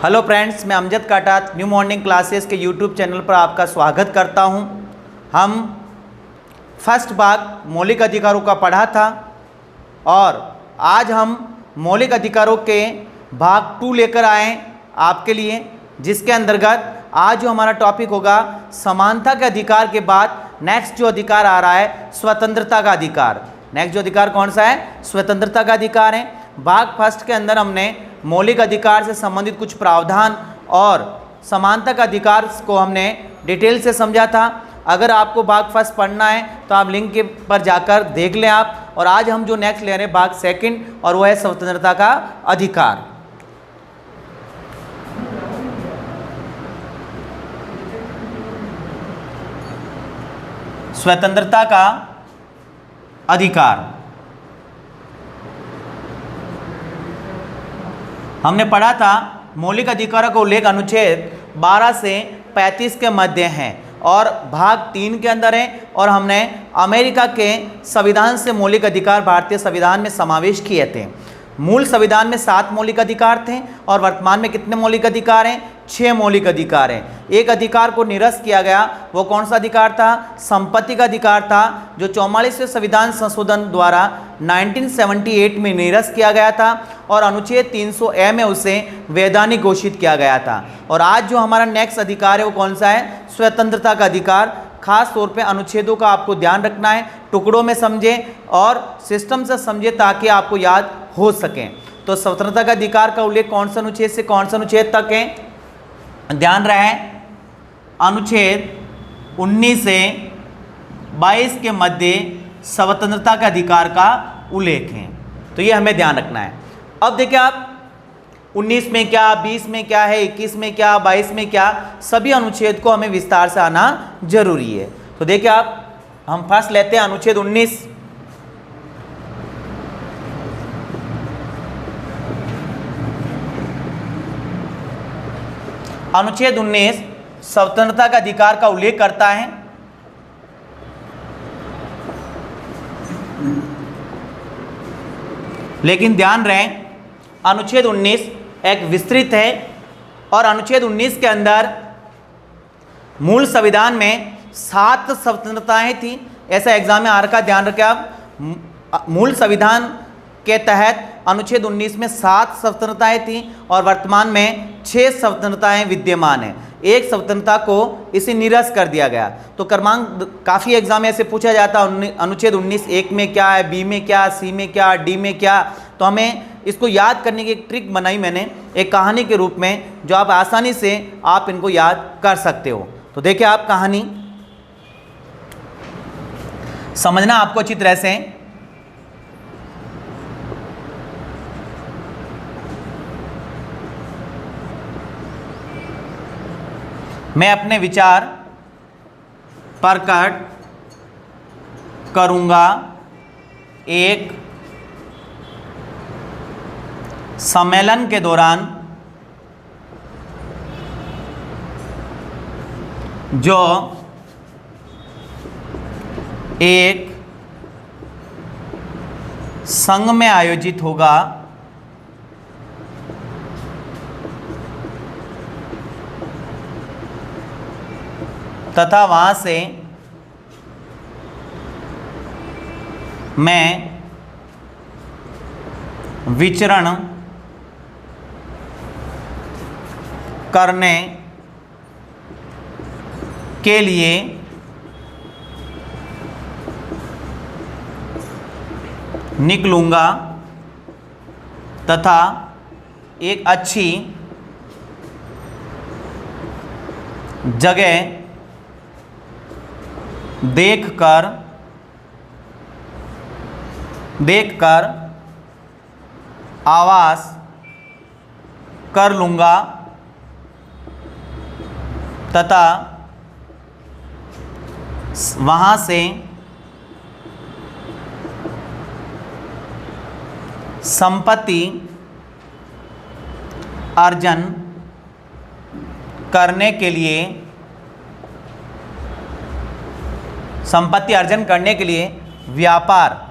Hello friends, मैं Amjad काटात new morning classes के YouTube channel पर आपका स्वागत करता हूं। हम फर्स्ट भाग मौलिक अधिकारों का पढ़ा था और आज हम मौलिक अधिकारों के भाग 2 लेकर आए आपके लिए, जिसके अंतर्गत आज जो हमारा टॉपिक होगा समानता के अधिकार के बाद नेक्स्ट जो अधिकार आ रहा है स्वतंत्रता का अधिकार। नेक्स्ट जो अधिकार कौन सा है? स्वतंत्रता का अधिकार है। भाग फर्स्ट के अंदर हमने मौलिक अधिकार से संबंधित कुछ प्रावधान और समानता का अधिकार को हमने डिटेल से समझा था। अगर आपको भाग फर्स्ट पढ़ना है तो आप लिंक के पर जाकर देख लें आप। और आज हम जो नेक्स्ट ले रहे हैं भाग सेकंड, और वो है स्वतंत्रता का अधिकार। स्वतंत्रता का अधिकार हमने पढ़ा था। मौलिक अधिकारों का उल्लेख अनुच्छेद 12 से 35 के मध्य है और भाग 3 के अंदर है। और हमने अमेरिका के संविधान से मौलिक अधिकार भारतीय संविधान में समावेश किए थे। मूल संविधान में 7 मौलिक अधिकार थे और वर्तमान में कितने मौलिक अधिकार हैं? 6 मौलिक अधिकार हैं। एक अधिकार को निरस्त किया गया, वो कौन सा अधिकार था? संपत्ति का अधिकार था, जो 44वें संविधान संशोधन द्वारा 1978 में निरस्त किया गया था और अनुच्छेद 300A में उसे वैधानिक घोषित किया गया था। और आज जो हमारा नेक्स्ट अधिकार है वो कौन सा है? स्वतंत्रता का अधिकार। खास तौर पे अनुच्छेदों का आपको ध्यान रखना है, टुकड़ों में समझें और सिस्टम से समझें ताकि आपको याद हो सके। तो स्वतंत्रता का अधिकार का उल्लेख कौन सा अनुच्छेद से कौन सा अनुच्छेद तक है? ध्यान रहे, अनुच्छेद 19 से 22 के मध्य स्वतंत्रता के अधिकार का उल्लेख है। तो ये हमें ध्यान रखना है। अब देखिए आप 19 में क्या, 20 में क्या है, 21 में क्या, 22 में क्या, सभी अनुच्छेद को हमें विस्तार से आना जरूरी है। तो देखिए आप, हम फर्स्ट लेते हैं अनुच्छेद 19। अनुच्छेद 19 स्वतंत्रता का अधिकार का उल्लेख करता है। लेकिन ध्यान रहे, अनुच्छेद 19 एक विस्तृत है और अनुच्छेद 19 के अंदर मूल संविधान में 7 स्वतंत्रताएं थी। ऐसा एग्जाम में आ रखा, ध्यान रखें आप। मूल संविधान के तहत अनुच्छेद 19 में 7 स्वतंत्रताएं थी और वर्तमान में 6 स्वतंत्रताएं विद्यमान हैं। एक स्वतंत्रता को इसे निरस्त कर दिया गया। तो क्रमांक काफ़ी एग्जाम में ऐसे पूछा जाता है, अनुच्छेद 19 एक में क्या है, बी में क्या, सी में क्या, डी में क्या। तो हमें इसको याद करने की एक ट्रिक बनाई मैंने एक कहानी के रूप में, जो आप आसानी से आप इनको याद कर सकते हो। तो देखिए आप, कहानी समझना आपको अच्छी तरह से। मैं अपने विचार प्रकट करूंगा एक सम्मेलन के दौरान, जो एक संघ में आयोजित होगा। तथा वहाँ से मैं विचरण करने के लिए निकलूँगा तथा एक अच्छी जगह देखकर आवास कर लूँगा तथा वहाँ से संपत्ति अर्जन करने के लिए संपत्ति अर्जन करने के लिए व्यापार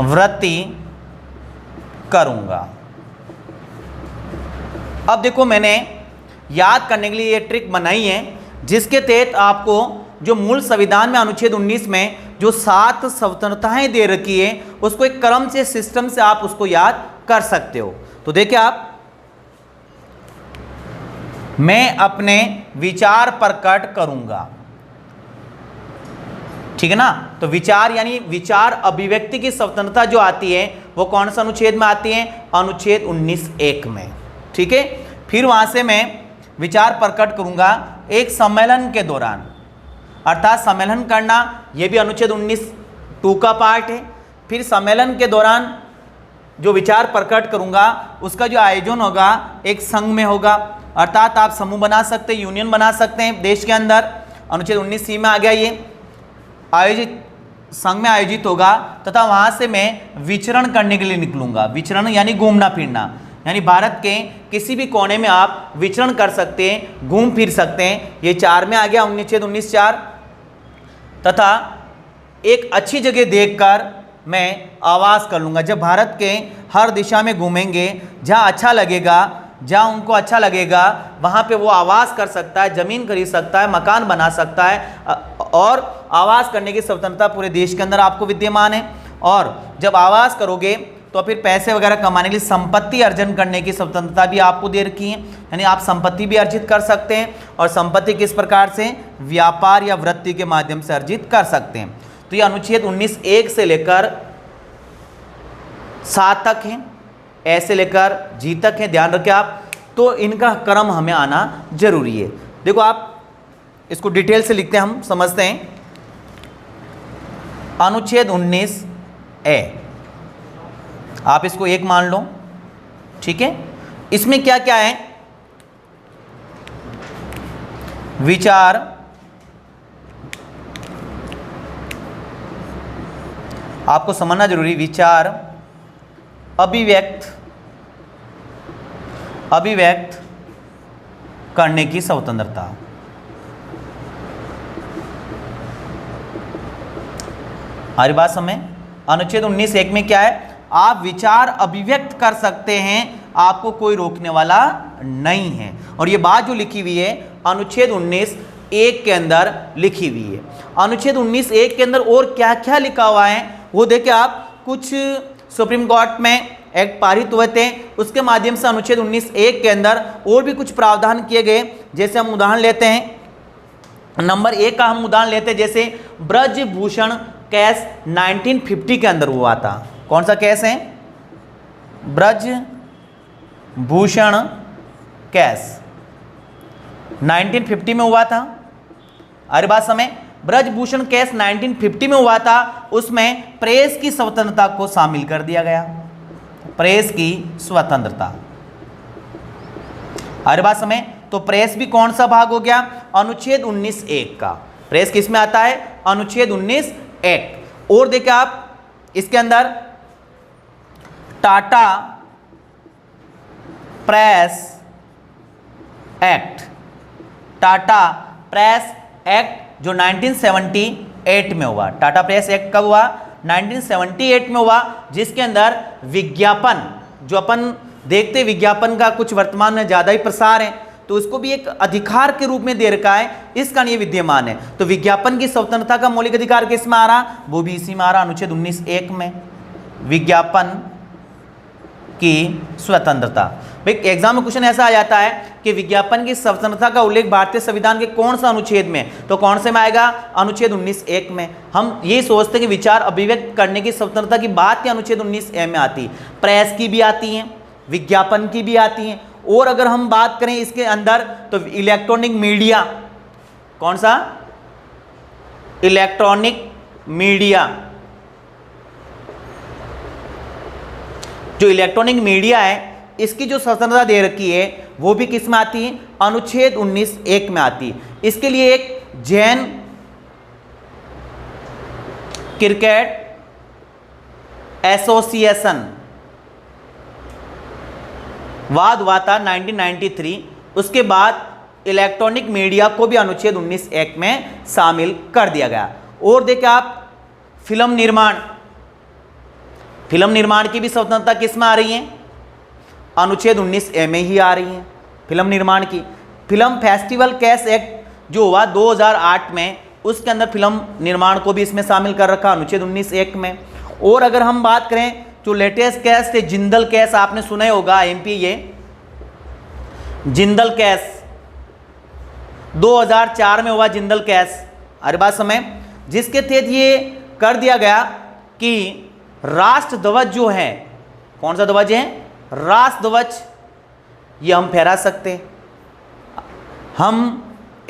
वृत्ति करूँगा। अब देखो मैंने याद करने के लिए ये ट्रिक बनाई है, जिसके तहत आपको जो मूल संविधान में अनुच्छेद 19 में जो 7 स्वतंत्रताएं दे रखी है उसको एक क्रम से, सिस्टम से आप उसको याद कर सकते हो। तो देखिए आप, मैं अपने विचार प्रकट करूंगा, ठीक है ना। तो विचार यानी विचार अभिव्यक्ति की स्वतंत्रता जो आती है वो कौन सा अनुच्छेद में आती है? अनुच्छेद 19(1) में, ठीक है। फिर वहां से मैं विचार प्रकट करूंगा एक सम्मेलन के दौरान, अर्थात सम्मेलन करना यह भी अनुच्छेद 19(2) का पार्ट है। फिर सम्मेलन के दौरान जो विचार प्रकट करूंगा उसका जो आयोजन होगा एक संघ में होगा, अर्थात आप समूह बना सकते हैं, यूनियन बना सकते हैं देश के अंदर। अनुच्छेद 19(c) में आ गया ये, आयोजित संघ में आयोजित होगा, तथा वहां से मैं विचरण करने के लिए निकलूंगा। विचरण यानी घूमना फिरना, यानी भारत के किसी भी कोने में आप विचरण कर सकते हैं, घूम फिर सकते हैं। ये 4 में आ गया अनुच्छेद 19(4). तथा एक अच्छी जगह देखकर मैं आवास कर लूँगा। जब भारत के हर दिशा में घूमेंगे, जहाँ अच्छा लगेगा, जहाँ उनको अच्छा लगेगा वहाँ पे वो आवास कर सकता है, ज़मीन खरीद सकता है, मकान बना सकता है, और आवास करने की स्वतंत्रता पूरे देश के अंदर आपको विद्यमान है। और जब आवास करोगे तो फिर पैसे वगैरह कमाने के लिए संपत्ति अर्जन करने की स्वतंत्रता भी आपको दे रखी है, यानी आप संपत्ति भी अर्जित कर सकते हैं। और संपत्ति किस प्रकार से? व्यापार या वृत्ति के माध्यम से अर्जित कर सकते हैं। तो ये अनुच्छेद 19(1) से लेकर 7 तक है, ए से लेकर जी तक है, ध्यान रखें आप। तो इनका क्रम हमें आना जरूरी है। देखो आप इसको डिटेल से लिखते हैं, हम समझते हैं। अनुच्छेद 19(a), आप इसको 1 मान लो, ठीक है। इसमें क्या क्या है? विचार, आपको समझना जरूरी, विचार अभिव्यक्त करने की स्वतंत्रता। हमारी बात समझ? अनुच्छेद 19(1) में क्या है? आप विचार अभिव्यक्त कर सकते हैं, आपको कोई रोकने वाला नहीं है। और ये बात जो लिखी हुई है अनुच्छेद 19(1) के अंदर लिखी हुई है। अनुच्छेद 19(1) के अंदर और क्या क्या लिखा हुआ है वो देखिए आप। कुछ सुप्रीम कोर्ट में एक्ट पारित हुए थे, उसके माध्यम से अनुच्छेद 19(1) के अंदर और भी कुछ प्रावधान किए गए। जैसे हम उदाहरण लेते हैं, नंबर 1 का हम उदाहरण लेते हैं, जैसे ब्रजभूषण केस 1950 के अंदर हुआ था। कौन सा केस है? ब्रजभूषण केस 1950 में हुआ था। अरे बात समय, ब्रजभूषण केस 1950 में हुआ था, उसमें प्रेस की स्वतंत्रता को शामिल कर दिया गया। प्रेस की स्वतंत्रता, अरे बात समय, तो प्रेस भी कौन सा भाग हो गया? अनुच्छेद 19(1) का। प्रेस किस में आता है? अनुच्छेद 19(1). और देखिए आप इसके अंदर Tata press act, Tata press act जो 1978 में हुआ। टाटा प्रेस एक्ट कब हुआ? 1978 में हुआ, जिसके अंदर विज्ञापन, जो अपन देखते विज्ञापन का कुछ वर्तमान में ज़्यादा ही प्रसार है, तो उसको भी एक अधिकार के रूप में दे रखा है, इसका ये विद्यमान है। तो विज्ञापन की स्वतंत्रता का मौलिक अधिकार किस में आ रहा? वो भी इसी में आ रहा, अनुच्छेद 19(1) में, विज्ञापन की स्वतंत्रता। भाई एग्जाम में क्वेश्चन ऐसा आ जाता है कि विज्ञापन की स्वतंत्रता का उल्लेख भारतीय संविधान के कौन सा अनुच्छेद में? तो कौन से में आएगा? अनुच्छेद 19(1) में। हम ये सोचते हैं कि विचार अभिव्यक्त करने की स्वतंत्रता की बात ही अनुच्छेद 19(a) में आती है। प्रेस की भी आती है, विज्ञापन की भी आती है। और अगर हम बात करें इसके अंदर तो इलेक्ट्रॉनिक मीडिया, कौन सा? इलेक्ट्रॉनिक मीडिया, जो इलेक्ट्रॉनिक मीडिया है इसकी जो स्वतंत्रता दे रखी है वो भी किस में आती है? अनुच्छेद 19(1) में आती है। इसके लिए एक जैन क्रिकेट एसोसिएशन वाद हुआ था 1993। उसके बाद इलेक्ट्रॉनिक मीडिया को भी अनुच्छेद 19(1) में शामिल कर दिया गया। और देखिए आप फिल्म निर्माण की भी स्वतंत्रता किस में आ रही है? अनुच्छेद 19(a) में ही आ रही है। फिल्म निर्माण की। फिल्म फेस्टिवल कैश एक्ट जो हुआ 2008 में, उसके अंदर फिल्म निर्माण को भी इसमें शामिल कर रखा अनुच्छेद 19(1) में। और अगर हम बात करें जो लेटेस्ट केस थे जिंदल केस, आपने सुना ही होगा एमपी, ये जिंदल केस 2004 में हुआ जिंदल केस, हर बात समय, जिसके तहत ये कर दिया गया कि राष्ट्र ध्वज जो है, कौन सा ध्वज है, राष्ट्र ध्वज, ये हम फहरा सकते हैं। हम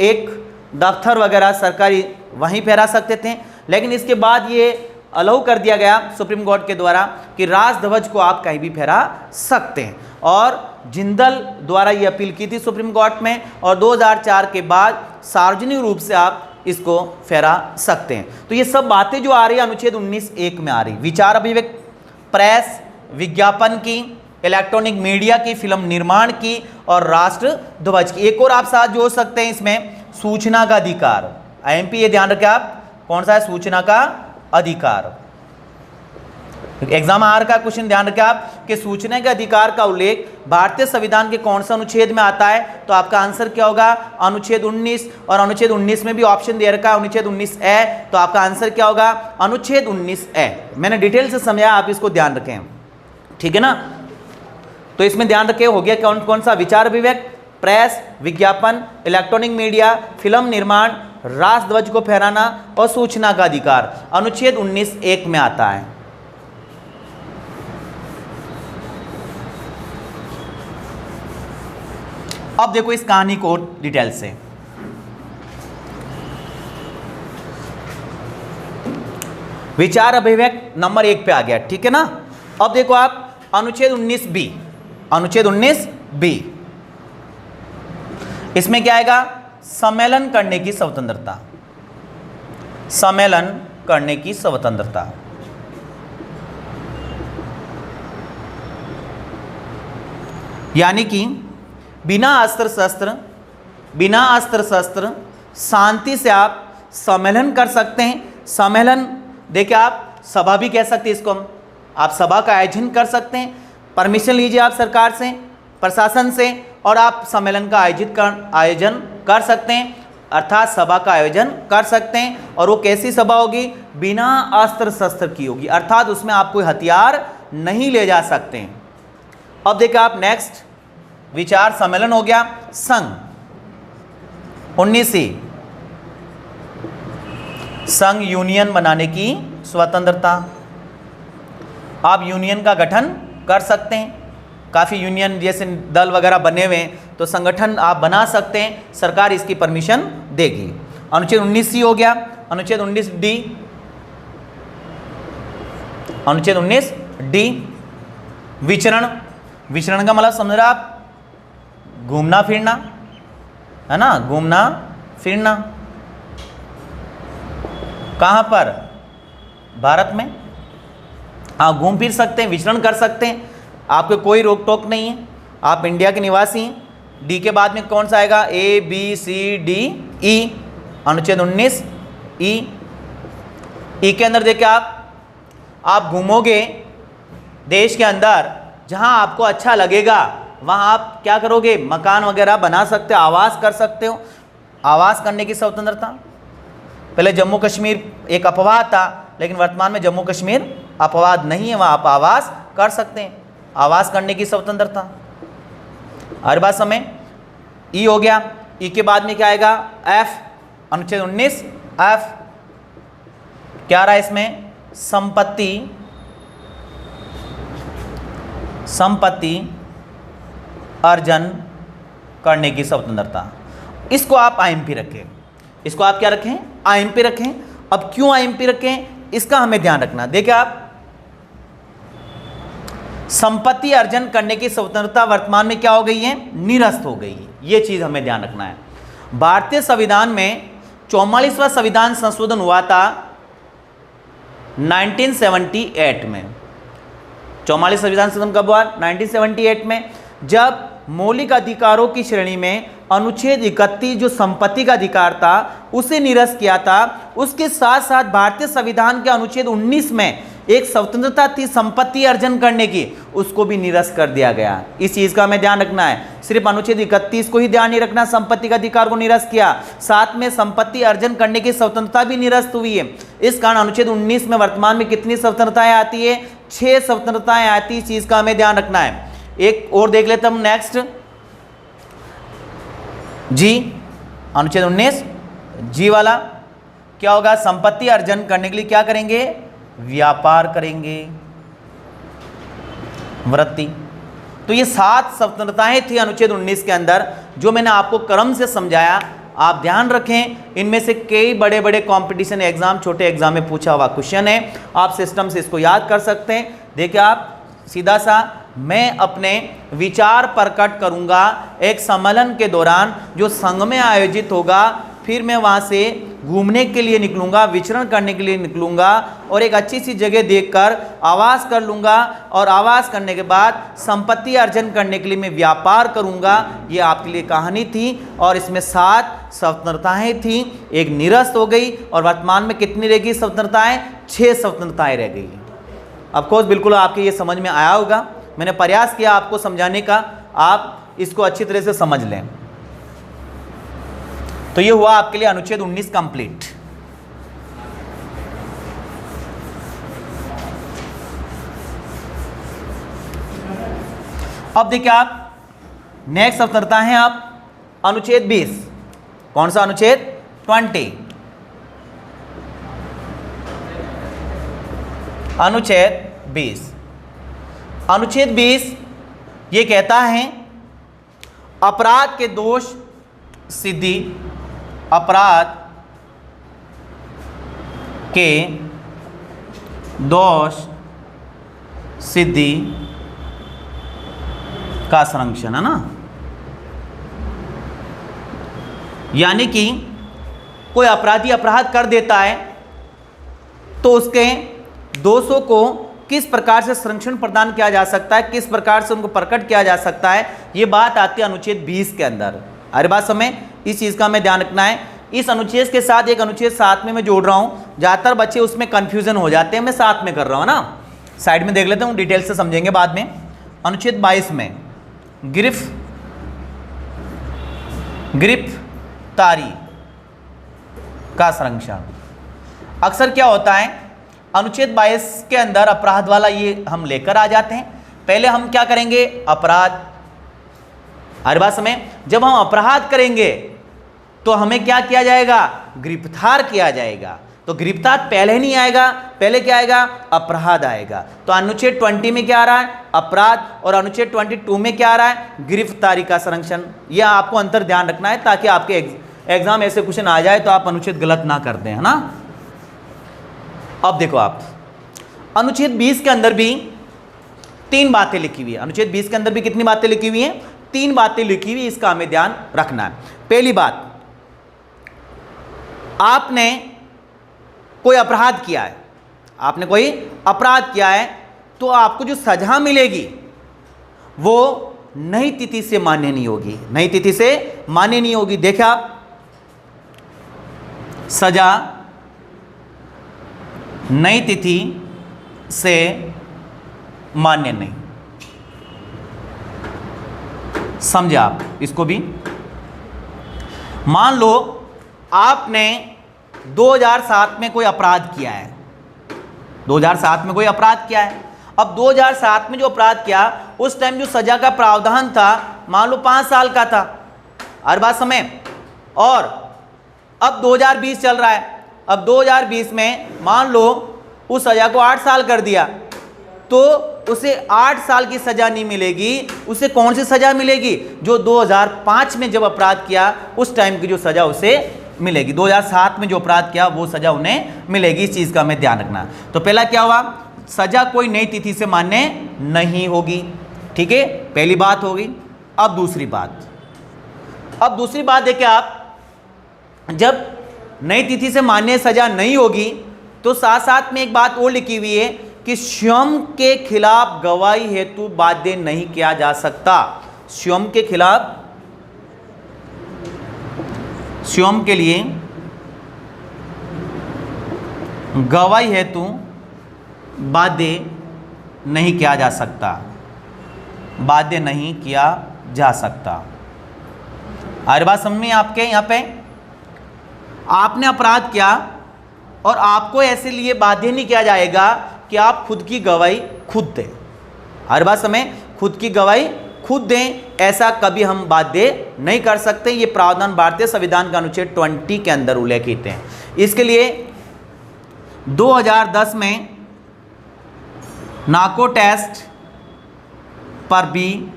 एक दफ्तर वगैरह सरकारी वहीं फहरा सकते थे, लेकिन इसके बाद ये अलाउ कर दिया गया सुप्रीम कोर्ट के द्वारा कि राष्ट्र ध्वज को आप कहीं भी फहरा सकते हैं। और जिंदल द्वारा ये अपील की थी सुप्रीम कोर्ट में, और 2004 के बाद सार्वजनिक रूप से आप इसको फहरा सकते हैं। तो ये सब बातें जो आ रही है अनुच्छेद 19(1) में आ रही, विचार अभिव्यक्ति, प्रेस, विज्ञापन की, इलेक्ट्रॉनिक मीडिया की, फिल्म निर्माण की और राष्ट्र ध्वज की। एक और आप साथ जोड़ सकते हैं इसमें, सूचना का अधिकार। आईएमपी ये ध्यान रखें आप, कौन सा है, सूचना का अधिकार। एग्जाम आर का क्वेश्चन ध्यान रखें आप कि सूचना के अधिकार का उल्लेख भारतीय संविधान के कौन सा अनुच्छेद में आता है, तो आपका आंसर क्या होगा, अनुच्छेद 19। और अनुच्छेद 19 में भी ऑप्शन दे रखा है अनुच्छेद 19(a), तो आपका आंसर क्या होगा, अनुच्छेद 19(a). मैंने डिटेल से समझाया, आप इसको ध्यान रखें, ठीक है ना। तो इसमें ध्यान रखें, हो गया कौन कौन सा, विचार अभिव्यक्ति, प्रेस, विज्ञापन, इलेक्ट्रॉनिक मीडिया, फिल्म निर्माण, राष्ट्र ध्वज को फहराना और सूचना का अधिकार, अनुच्छेद 19(1) में आता है। अब देखो इस कहानी को डिटेल से, विचार अभिव्यक्ति नंबर 1 पे आ गया, ठीक है ना। अब देखो आप अनुच्छेद 19(b), अनुच्छेद 19(b), इसमें क्या आएगा, सम्मेलन करने की स्वतंत्रता, सम्मेलन करने की स्वतंत्रता। यानी कि बिना अस्त्र शस्त्र शांति से आप सम्मेलन कर सकते हैं। सम्मेलन देखिए, आप सभा भी कह सकते हैं इसको, आप सभा का आयोजन कर सकते हैं, परमिशन लीजिए आप सरकार से, प्रशासन से, और आप सम्मेलन का आयोजन कर सकते हैं, अर्थात सभा का आयोजन कर सकते हैं। और वो कैसी सभा होगी, बिना अस्त्र शस्त्र की होगी, अर्थात उसमें आप कोई हथियार नहीं ले जा सकते हैं। अब देखिए आप नेक्स्ट, विचार सम्मेलन हो गया, संघ 19(c), संघ यूनियन बनाने की स्वतंत्रता, आप यूनियन का गठन कर सकते हैं, काफ़ी यूनियन जैसे दल वगैरह बने हुए हैं, तो संगठन आप बना सकते हैं, सरकार इसकी परमिशन देगी। अनुच्छेद 19(c) हो गया। अनुच्छेद 19(d), अनुच्छेद 19(d), विचरण, विचरण का मतलब समझ रहे आप, घूमना फिरना, है ना, घूमना फिरना, कहाँ पर, भारत में, हाँ घूम फिर सकते हैं, विचरण कर सकते हैं, आपको कोई रोक टोक नहीं है, आप इंडिया के निवासी हैं। डी के बाद में कौन सा आएगा, A B C D E, अनुच्छेद 19(e). ई के अंदर देखिए आप घूमोगे देश के अंदर, जहाँ आपको अच्छा लगेगा वहाँ आप क्या करोगे, मकान वगैरह बना सकते हो, आवास कर सकते हो, आवास करने की स्वतंत्रता। पहले जम्मू कश्मीर एक अपवाद था, लेकिन वर्तमान में जम्मू कश्मीर अपवाद नहीं है, वहाँ आप आवास कर सकते हैं, आवास करने की स्वतंत्रता। हर बात समय ई हो गया। ई के बाद में क्या आएगा, एफ, अनुच्छेद 19(f), क्या रहा इसमें, संपत्ति अर्जन करने की स्वतंत्रता। इसको आप आईएमपी रखें, इसको आप क्या रखें, आईएमपी रखें। अब क्यों आईएमपी रखें, इसका हमें ध्यान रखना। देखिए आप, संपत्ति अर्जन करने की स्वतंत्रता वर्तमान में क्या हो गई है, निरस्त हो गई है, ये चीज हमें ध्यान रखना है। भारतीय संविधान में 44वां संविधान संशोधन हुआ था 1978 में। 44 संविधान संशोधन कब हुआ, 1978 में, जब मौलिक अधिकारों की श्रेणी में अनुच्छेद 31 जो संपत्ति का अधिकार था उसे निरस्त किया था। उसके साथ साथ भारतीय संविधान के अनुच्छेद 19 में एक स्वतंत्रता थी संपत्ति अर्जन करने की, उसको भी निरस्त कर दिया गया। इस चीज का हमें ध्यान रखना है। सिर्फ अनुच्छेद 31 को ही ध्यान नहीं रखना, संपत्ति का अधिकार को निरस्त किया, साथ में संपत्ति अर्जन करने की स्वतंत्रता भी निरस्त हुई है। इस कारण अनुच्छेद 19 में वर्तमान में कितनी स्वतंत्रताएं आती है? 6 स्वतंत्रताएं आती। इस चीज का हमें ध्यान रखना है। एक और देख लेते हम, नेक्स्ट जी, अनुच्छेद 19 जी वाला क्या होगा? संपत्ति अर्जन करने के लिए क्या करेंगे? व्यापार करेंगे, वृत्ति। तो ये 7 स्वतंत्रताएं थी अनुच्छेद 19 के अंदर, जो मैंने आपको क्रम से समझाया। आप ध्यान रखें, इनमें से कई बड़े बड़े कंपटीशन एग्जाम, छोटे एग्जाम में पूछा हुआ क्वेश्चन है। आप सिस्टम से इसको याद कर सकते हैं। देखिए आप सीधा सा, मैं अपने विचार प्रकट करूंगा एक सम्मेलन के दौरान जो संघ में आयोजित होगा, फिर मैं वहां से घूमने के लिए निकलूंगा, विचरण करने के लिए निकलूंगा और एक अच्छी सी जगह देखकर आवास कर लूंगा और आवास करने के बाद संपत्ति अर्जन करने के लिए मैं व्यापार करूंगा। ये आपके लिए कहानी थी और इसमें 7 स्वतंत्रताएं थी, एक निरस्त हो गई और वर्तमान में कितनी रह गई स्वतंत्रताएं? 6 स्वतंत्रताएं रह गई। ऑफकोर्स बिल्कुल आपके ये समझ में आया होगा। मैंने प्रयास किया आपको समझाने का, आप इसको अच्छी तरह से समझ लें। तो ये हुआ आपके लिए अनुच्छेद 19 कंप्लीट। अब देखिए आप, नेक्स्ट स्वतंत्रता है आप अनुच्छेद 20। कौन सा अनुच्छेद? 20। अनुच्छेद 20। अनुच्छेद 20 ये कहता है अपराध के दोष सिद्धि, अपराध के दोष सिद्धि का संरक्षण, है ना। यानी कि कोई अपराधी अपराध कर देता है तो उसके दोषों को किस प्रकार से संरक्षण प्रदान किया जा सकता है, किस प्रकार से उनको प्रकट किया जा सकता है, ये बात आती है अनुच्छेद 20 के अंदर। हर बात समय इस चीज़ का हमें ध्यान रखना है। इस अनुच्छेद के साथ एक अनुच्छेद 7 में मैं जोड़ रहा हूँ, ज़्यादातर बच्चे उसमें कन्फ्यूजन हो जाते हैं, मैं 7 में कर रहा हूँ ना। साइड में देख लेते हूँ, डिटेल से समझेंगे बाद में। अनुच्छेद 22 में गिरफ्तारी का संरक्षण। अक्सर क्या होता है, अनुच्छेद 22 के अंदर अपराध वाला ये हम लेकर आ जाते हैं। पहले हम क्या करेंगे? अपराध। हर बात समय जब हम अपराध करेंगे तो हमें क्या किया जाएगा? गिरफ्तार किया जाएगा। तो गिरफ्तार पहले नहीं आएगा, पहले क्या आएगा? अपराध आएगा। तो अनुच्छेद 20 में क्या आ रहा है? अपराध। और अनुच्छेद 22 में क्या आ रहा है? गिरफ्तारी का संरक्षण। यह आपको अंतर ध्यान रखना है ताकि आपके एग्जाम ऐसे क्वेश्चन आ जाए तो आप अनुच्छेद गलत ना कर दें, है ना। अब देखो आप, अनुच्छेद 20 के अंदर भी 3 बातें लिखी हुई है। अनुच्छेद 20 के अंदर भी कितनी बातें लिखी हुई हैं? 3 बातें लिखी हुई, इसका हमें ध्यान रखना है। पहली बात, आपने कोई अपराध किया है, आपने कोई अपराध किया है तो आपको जो सजा मिलेगी वो नई तिथि से मान्य नहीं होगी, नई तिथि से मान्य नहीं होगी। देखा आप, सजा नई तिथि से मान्य नहीं। समझे आप इसको भी? मान लो आपने 2007 में कोई अपराध किया है, 2007 में कोई अपराध किया है। अब 2007 में जो अपराध किया उस टाइम जो सजा का प्रावधान था मान लो 5 साल का था, हर बात समय। और अब 2020 चल रहा है, अब 2020 में मान लो उस सजा को 8 साल कर दिया तो उसे 8 साल की सजा नहीं मिलेगी, उसे कौन सी सजा मिलेगी? जो 2005 में जब अपराध किया उस टाइम की जो सजा उसे मिलेगी। 2007 में जो अपराध किया वो सजा उन्हें मिलेगी। इस चीज का हमें ध्यान रखना। तो पहला क्या हुआ? सजा कोई नई तिथि से मान्य नहीं होगी, ठीक है, पहली बात होगी। अब दूसरी बात देखिए आप, जब नई तिथि से मान्य सजा नहीं होगी तो साथ साथ में एक बात और लिखी हुई है कि स्वयं के खिलाफ गवाही हेतु बाध्य नहीं किया जा सकता। स्वयं के खिलाफ, स्वयं के लिए गवाही हेतु बाध्य नहीं किया जा सकता, बाध्य नहीं किया जा सकता। हर बात समझ में आपके यहाँ पे आपने अपराध किया और आपको ऐसे लिए बाध्य नहीं किया जाएगा कि आप खुद की गवाही खुद दें। हर बात समय खुद की गवाही खुद दें, ऐसा कभी हम बाध्य नहीं कर सकते। ये प्रावधान भारतीय संविधान का अनुच्छेद 20 के अंदर उल्लेखित है। इसके लिए 2010 में नार्को टेस्ट पर भी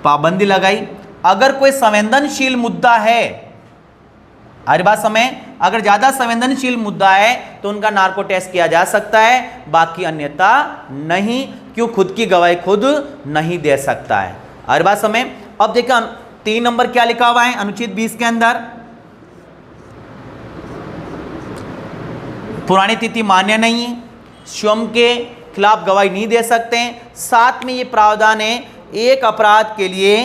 पाबंदी लगाई। अगर कोई संवेदनशील मुद्दा है, हर बात समय अगर ज़्यादा संवेदनशील मुद्दा है तो उनका नार्को टेस्ट किया जा सकता है, बाकी अन्यथा नहीं। क्यों? खुद की गवाही खुद नहीं दे सकता है। हर बात समय अब देखिए 3 नंबर क्या लिखा हुआ है अनुच्छेद 20 के अंदर, पुरानी तिथि मान्य नहीं है, स्वयं के खिलाफ गवाही नहीं दे सकते हैं। साथ में ये प्रावधान है एक अपराध के लिए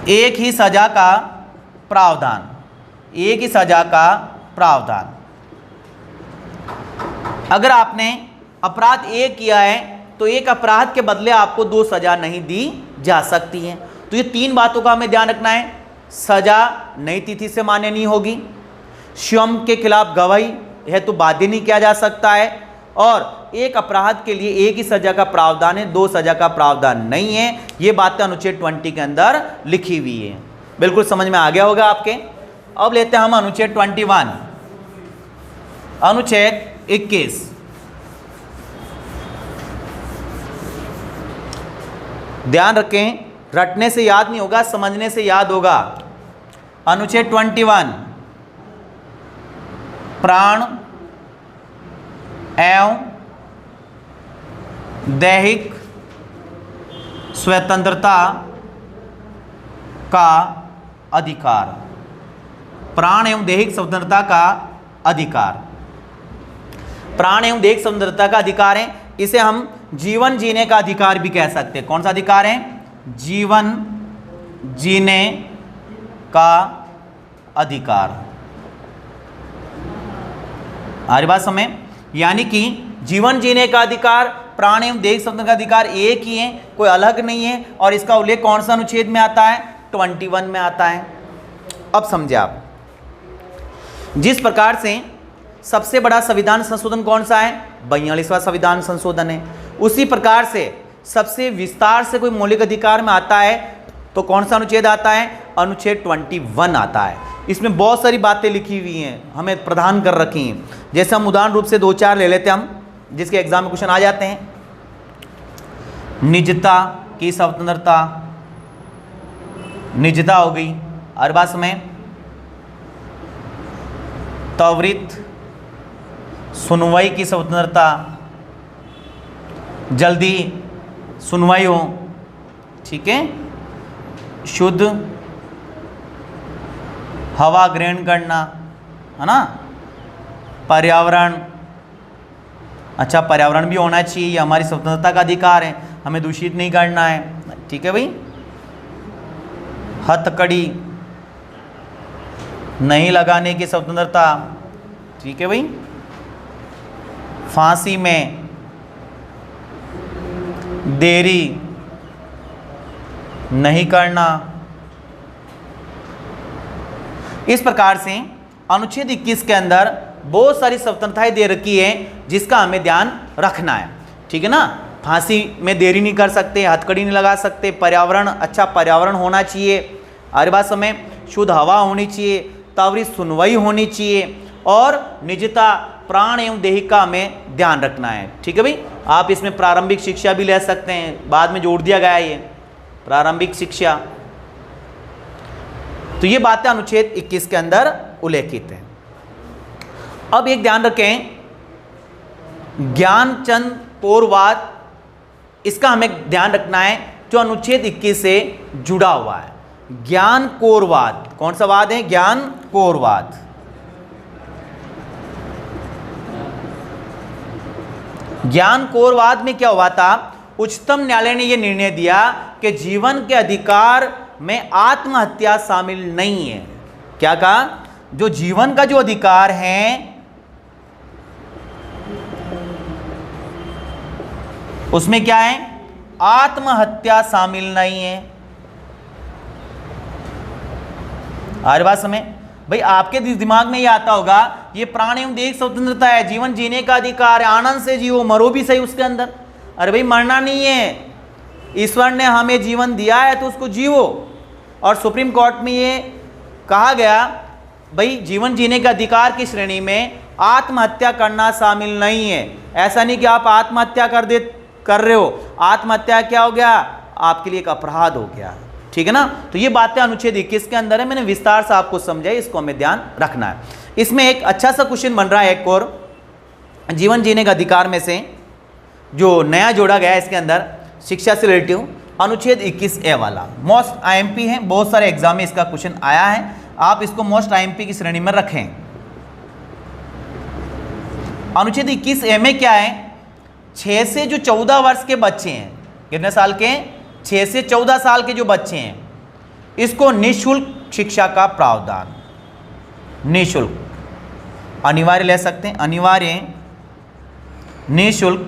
एक ही सजा का प्रावधान, एक ही सजा का प्रावधान। अगर आपने अपराध एक किया है तो एक अपराध के बदले आपको 2 सजा नहीं दी जा सकती है। तो ये 3 बातों का हमें ध्यान रखना है। सजा नई तिथि से मान्य नहीं होगी, स्वयं के खिलाफ गवाही है तो बाध्य नहीं किया जा सकता है, और एक अपराध के लिए एक ही सजा का प्रावधान है, 2 सजा का प्रावधान नहीं है। ये बातें अनुच्छेद 20 के अंदर लिखी हुई है। बिल्कुल समझ में आ गया होगा आपके। अब लेते हैं हम अनुच्छेद 21, अनुच्छेद 21। ध्यान रखें, रटने से याद नहीं होगा, समझने से याद होगा। अनुच्छेद 21 प्राण एवं दैहिक स्वतंत्रता का अधिकार, प्राण एवं दैहिक स्वतंत्रता का अधिकार, प्राण एवं दैहिक स्वतंत्रता का अधिकार है। इसे हम जीवन जीने का अधिकार भी कह सकते हैं। कौन सा अधिकार है? जीवन जीने का अधिकार। हमारी बात समझ, यानी कि जीवन जीने का अधिकार, प्राण एवं दैहिक स्वतंत्रता का अधिकार एक ही है, कोई अलग नहीं है। और इसका उल्लेख कौन सा अनुच्छेद में आता है? 21 में आता है। अब समझे आप, जिस प्रकार से सबसे बड़ा संविधान संशोधन कौन सा है? 42वां संविधान संशोधन है। उसी प्रकार से सबसे विस्तार से कोई मौलिक अधिकार में आता है तो कौन सा अनुच्छेद आता है? अनुच्छेद 21 आता है। इसमें बहुत सारी बातें लिखी हुई हैं, हमें प्रदान कर रखी हैं। जैसे हम उदाहरण रूप से 2-4 ले लेते हैं हम, जिसके एग्जाम में क्वेश्चन आ जाते हैं। निजता की स्वतंत्रता, निजता हो गई। हर बात में त्वरित सुनवाई की स्वतंत्रता, जल्दी सुनवाई हो, ठीक है। शुद्ध हवा ग्रहण करना, है ना। पर्यावरण, अच्छा पर्यावरण भी होना चाहिए, ये हमारी स्वतंत्रता का अधिकार है, हमें दूषित नहीं करना है, ठीक है भाई। हथकड़ी नहीं लगाने की स्वतंत्रता, ठीक है भाई। फांसी में देरी नहीं करना। इस प्रकार से अनुच्छेद 21 के अंदर बहुत सारी स्वतंत्रताएं दे रखी है जिसका हमें ध्यान रखना है, ठीक है ना। फांसी में देरी नहीं कर सकते, हथकड़ी नहीं लगा सकते, पर्यावरण, अच्छा पर्यावरण होना चाहिए, हर बात समय शुद्ध हवा होनी चाहिए, त्वरित सुनवाई होनी चाहिए, और निजता, प्राण एवं दैहिक का हमें ध्यान रखना है, ठीक है भाई। आप इसमें प्रारंभिक शिक्षा भी ले सकते हैं, बाद में जोड़ दिया गया है ये प्रारंभिक शिक्षा। तो ये बातें अनुच्छेद 21 के अंदर उल्लेखित है। अब एक ध्यान रखें, ज्ञानचंद पौरवाद, इसका हमें ध्यान रखना है जो अनुच्छेद 21 से जुड़ा हुआ है। ज्ञान कौरवाद, कौन सा वाद है? ज्ञान कौरवाद। ज्ञान कौरवाद में क्या हुआ था? उच्चतम न्यायालय ने यह निर्णय दिया कि जीवन के अधिकार में आत्महत्या शामिल नहीं है। क्या कहा? जो जीवन का जो अधिकार है उसमें क्या है? आत्महत्या शामिल नहीं है। हर बात समझ भाई, आपके दिमाग में ये आता होगा ये प्राण एवं देह स्वतंत्रता है, जीवन जीने का अधिकार है, आनंद से जियो, मरो भी सही उसके अंदर। अरे भाई मरना नहीं है, ईश्वर ने हमें जीवन दिया है तो उसको जियो। और सुप्रीम कोर्ट में ये कहा गया भाई जीवन जीने के अधिकार की श्रेणी में आत्महत्या करना शामिल नहीं है। ऐसा नहीं कि आप आत्महत्या कर रहे हो, आत्महत्या क्या हो गया? आपके लिए एक अपराध हो गया। ठीक है ना? तो ये बातें अनुच्छेद 21 के अंदर है, मैंने विस्तार से आपको समझाई, इसको हमें ध्यान रखना है। इसमें एक अच्छा सा क्वेश्चन बन रहा है एक और, जीवन जीने का अधिकार में से जो नया जोड़ा गया है इसके अंदर शिक्षा से रिलेटिव अनुच्छेद 21A वाला मोस्ट आईएमपी है, बहुत सारे एग्जाम में इसका क्वेश्चन आया है, आप इसको मोस्ट आईएमपी की श्रेणी में रखें। अनुच्छेद 21A में क्या है? 6 से जो 14 वर्ष के बच्चे हैं, कितने साल के? 6 से 14 साल के जो बच्चे हैं, इसको निःशुल्क शिक्षा का प्रावधान, निःशुल्क अनिवार्य ले सकते हैं, अनिवार्य निःशुल्क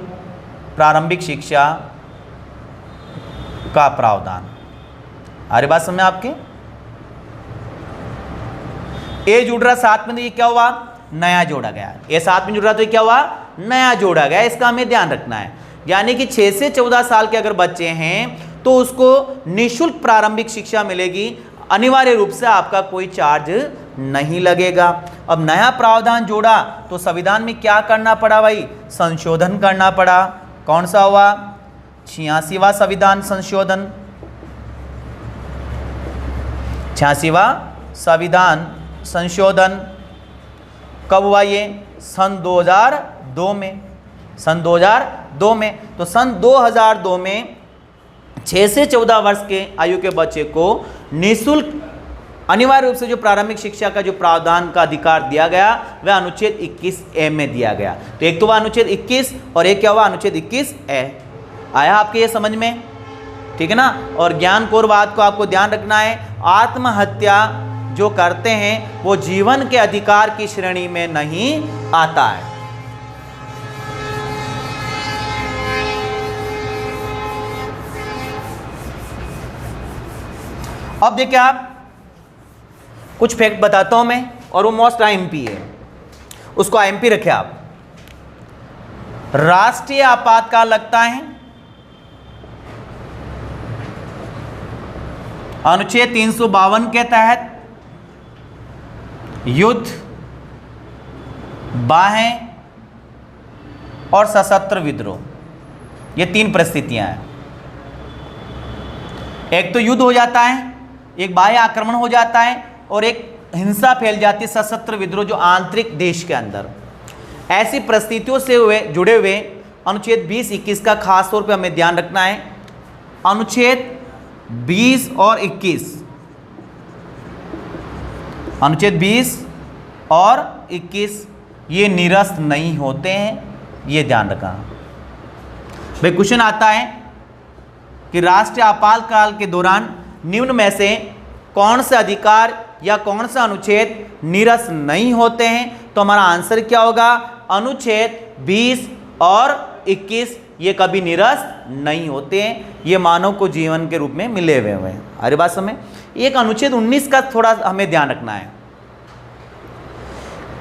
प्रारंभिक शिक्षा का प्रावधान। अरे बात समझ में आपके? ए जुड़ रहा साथ में, तो ये क्या हुआ? नया जोड़ा गया। ये साथ में जुड़ रहा तो ये क्या हुआ? नया जोड़ा गया। इसका हमें ध्यान रखना है। यानी कि 6 से 14 साल के अगर बच्चे हैं तो उसको निःशुल्क प्रारंभिक शिक्षा मिलेगी, अनिवार्य रूप से आपका कोई चार्ज नहीं लगेगा। अब नया प्रावधान जोड़ा तो संविधान में क्या करना पड़ा भाई? संशोधन करना पड़ा। कौन सा हुआ? 86वां संविधान संशोधन, 86वां संविधान संशोधन कब हुआ? ये सन 2002 में, सन 2002 में। तो सन 2002 में 6 से 14 वर्ष के आयु के बच्चे को निःशुल्क अनिवार्य रूप से जो प्रारंभिक शिक्षा का जो प्रावधान का अधिकार दिया गया वह अनुच्छेद 21A में दिया गया। तो एक तो वह अनुच्छेद 21 और एक क्या हुआ? अनुच्छेद 21A। आया आपके ये समझ में? ठीक है ना? और ज्ञान कोर बात को आपको ध्यान रखना है, आत्महत्या जो करते हैं वो जीवन के अधिकार की श्रेणी में नहीं आता है। अब देखिए आप, कुछ फैक्ट बताता हूं मैं और वो मोस्ट आईएमपी है, उसको आईएमपी रखे आप। राष्ट्रीय आपातकाल लगता है अनुच्छेद 352 के तहत युद्ध, बाह्य और सशस्त्र विद्रोह, ये 3 परिस्थितियां हैं। एक तो युद्ध हो जाता है, एक बाह्य आक्रमण हो जाता है और एक हिंसा फैल जाती है, सशस्त्र विद्रोह जो आंतरिक देश के अंदर। ऐसी परिस्थितियों से जुड़े हुए अनुच्छेद 20-21 का खास तौर पे हमें ध्यान रखना है। अनुच्छेद 20 और 21, अनुच्छेद 20 और 21 ये निरस्त नहीं होते हैं, ये ध्यान रखना भाई। क्वेश्चन आता है कि राष्ट्रीय आपातकाल के दौरान निम्न में से कौन सा अधिकार या कौन सा अनुच्छेद निरस्त नहीं होते हैं? तो हमारा आंसर क्या होगा? अनुच्छेद 20 और 21 ये कभी निरस्त नहीं होते हैं, ये मानव को जीवन के रूप में मिले हुए हैं। अरे बात समझ। एक अनुच्छेद 19 का थोड़ा हमें ध्यान रखना है।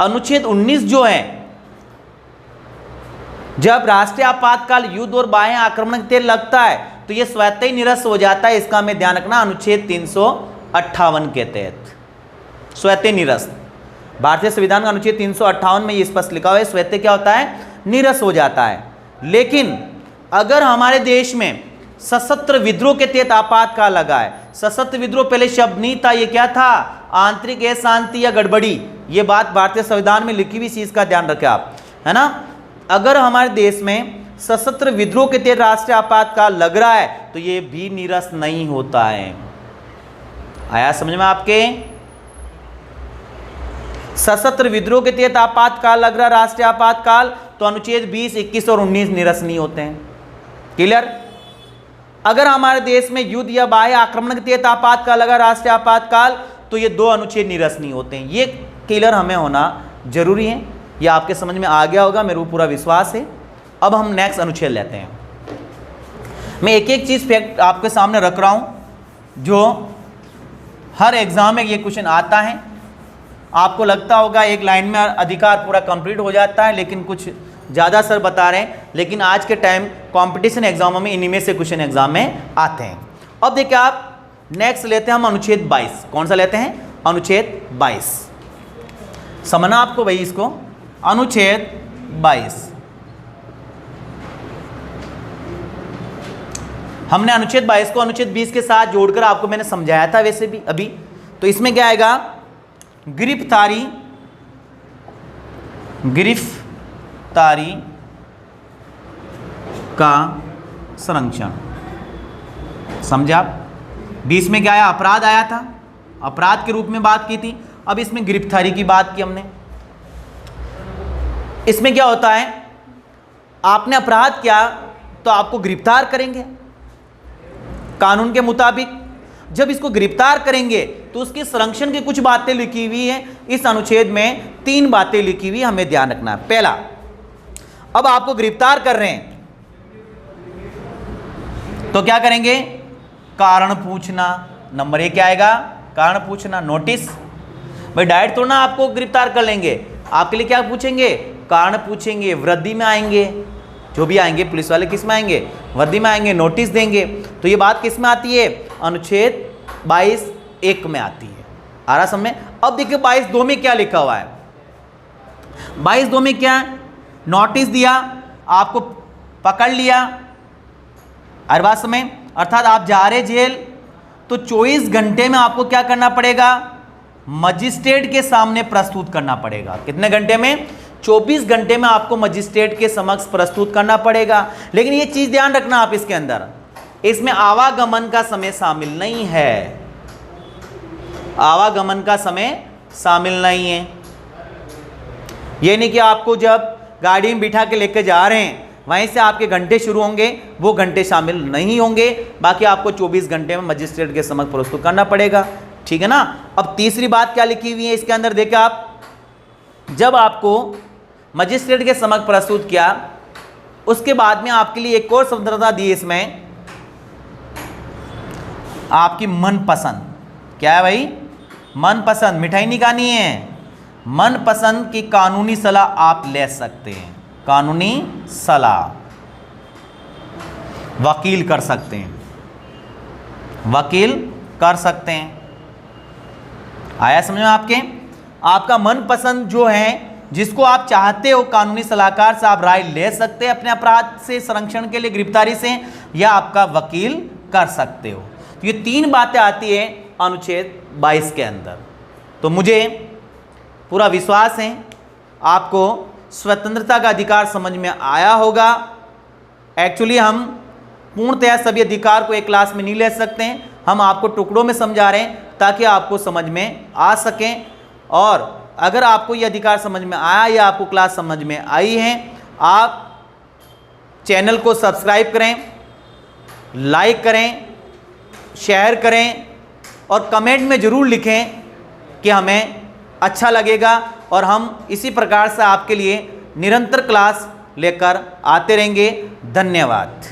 अनुच्छेद 19 जो है, जब राष्ट्रीय आपातकाल युद्ध और बाह्य आक्रमण के तहत लगता है तो यह स्वतः ही निरस्त हो जाता है, इसका हमें ध्यान रखना। अनुच्छेद 358 के तहत स्वतः निरस्त, भारतीय संविधान का अनुच्छेद 358 में ये स्पष्ट लिखा हुआ है, स्वतः क्या होता है? निरस्त हो जाता है। लेकिन अगर हमारे देश में सशस्त्र विद्रोह के तहत आपातकाल लगा है, सशस्त्र विद्रोह पहले शब्द नहीं था, ये क्या था? आंतरिक अशांति या गड़बड़ी। ये बात भारतीय संविधान में लिखी हुई चीज का ध्यान रखें आप, है ना? अगर हमारे देश में सशस्त्र विद्रोह के तहत राष्ट्रीय आपातकाल लग रहा है तो ये भी निरस्त नहीं होता है। आया समझ में आपके? सशस्त्र विद्रोह के तहत आपातकाल लग रहा राष्ट्रीय आपातकाल तो अनुच्छेद 20, 21 और 19 निरस्त नहीं होते हैं। क्लियर? अगर हमारे देश में युद्ध या बाह्य आक्रमण के तहत आपातकाल लगा, राष्ट्रीय आपातकाल, तो ये 2 अनुच्छेद निरसनीय होते हैं। ये क्लियर हमें होना जरूरी है। ये आपके समझ में आ गया होगा, मेरे को पूरा विश्वास है। अब हम नेक्स्ट अनुच्छेद लेते हैं। मैं एक एक चीज फैक्ट आपके सामने रख रहा हूं जो हर एग्जाम में ये क्वेश्चन आता है। आपको लगता होगा एक लाइन में अधिकार पूरा कंप्लीट हो जाता है, लेकिन कुछ ज़्यादा सर बता रहे हैं, लेकिन आज के टाइम कंपटीशन एग्जामों में इन्हीं में से क्वेश्चन एग्जाम में आते हैं। अब देखिए आप नेक्स्ट लेते हैं हम अनुच्छेद 22। कौन सा लेते हैं? अनुच्छेद 22। समझना आपको भाई इसको, अनुच्छेद 22। हमने अनुच्छेद 22 को अनुच्छेद 20 के साथ जोड़कर आपको मैंने समझाया था वैसे भी अभी। तो इसमें क्या आएगा? गिरफ्तारी का संरक्षण। समझे आप? 20 में क्या आया? अपराध आया था, अपराध के रूप में बात की थी। अब इसमें गिरफ्तारी की बात की हमने। इसमें क्या होता है? आपने अपराध किया तो आपको गिरफ्तार करेंगे कानून के मुताबिक। जब इसको गिरफ्तार करेंगे तो उसके संरक्षण की कुछ बातें लिखी हुई हैं। इस अनुच्छेद में 3 बातें लिखी हुई, हमें ध्यान रखना है। पहला, अब आपको गिरफ्तार कर रहे हैं तो क्या करेंगे? कारण पूछना। नंबर 1 क्या आएगा? कारण पूछना। नोटिस। भाई डायरेक्ट तो ना आपको गिरफ्तार कर लेंगे, आपके लिए क्या पूछेंगे? कारण पूछेंगे। वृद्धि में आएंगे, जो भी आएंगे पुलिस वाले किस में आएंगे? वर्दी में आएंगे, नोटिस देंगे। तो ये बात किस में आती है? अनुच्छेद 22(1) में आती है। आ रहा समझ में? अब देखिए 22(2) में क्या लिखा हुआ है? 22(2) में क्या है? नोटिस दिया, आपको पकड़ लिया, हर बात समय, अर्थात आप जा रहे जेल, तो 24 घंटे में आपको क्या करना पड़ेगा? मजिस्ट्रेट के सामने प्रस्तुत करना पड़ेगा। कितने घंटे में? 24 घंटे में आपको मजिस्ट्रेट के समक्ष प्रस्तुत करना पड़ेगा। लेकिन ये चीज ध्यान रखना आप इसके अंदर, इसमें आवागमन का समय शामिल नहीं है। आवागमन का समय शामिल नहीं है। ये नहीं कि आपको जब गाड़ी में बिठा के लेके जा रहे हैं वहीं से आपके घंटे शुरू होंगे, वो घंटे शामिल नहीं होंगे। बाकी आपको 24 घंटे में मजिस्ट्रेट के समक्ष प्रस्तुत करना पड़ेगा। ठीक है ना? अब तीसरी बात क्या लिखी हुई है इसके अंदर? देखिए आप, जब आपको मजिस्ट्रेट के समक्ष प्रस्तुत किया, उसके बाद में आपके लिए एक और स्वतंत्रता दी इसमें, आपकी मनपसंद। क्या है भाई? मनपसंद। मिठाई नहीं खानी है, मनपसंद की कानूनी सलाह आप ले सकते हैं। कानूनी सलाह वकील कर सकते हैं, वकील कर सकते हैं। आया समझ में आपके? आपका मनपसंद जो है, जिसको आप चाहते हो, कानूनी सलाहकार से आप राय ले सकते हैं अपने अपराध से संरक्षण के लिए, गिरफ्तारी से, या आपका वकील कर सकते हो। तो ये 3 बातें आती है अनुच्छेद 22 के अंदर। तो मुझे पूरा विश्वास है आपको स्वतंत्रता का अधिकार समझ में आया होगा। एक्चुअली हम पूर्णतया सभी अधिकार को एक क्लास में नहीं ले सकते हैं, हम आपको टुकड़ों में समझा रहे हैं ताकि आपको समझ में आ सकें। और अगर आपको ये अधिकार समझ में आया या आपको क्लास समझ में आई है, आप चैनल को सब्सक्राइब करें, लाइक करें, शेयर करें और कमेंट में ज़रूर लिखें कि हमें अच्छा लगेगा। और हम इसी प्रकार से आपके लिए निरंतर क्लास लेकर आते रहेंगे। धन्यवाद।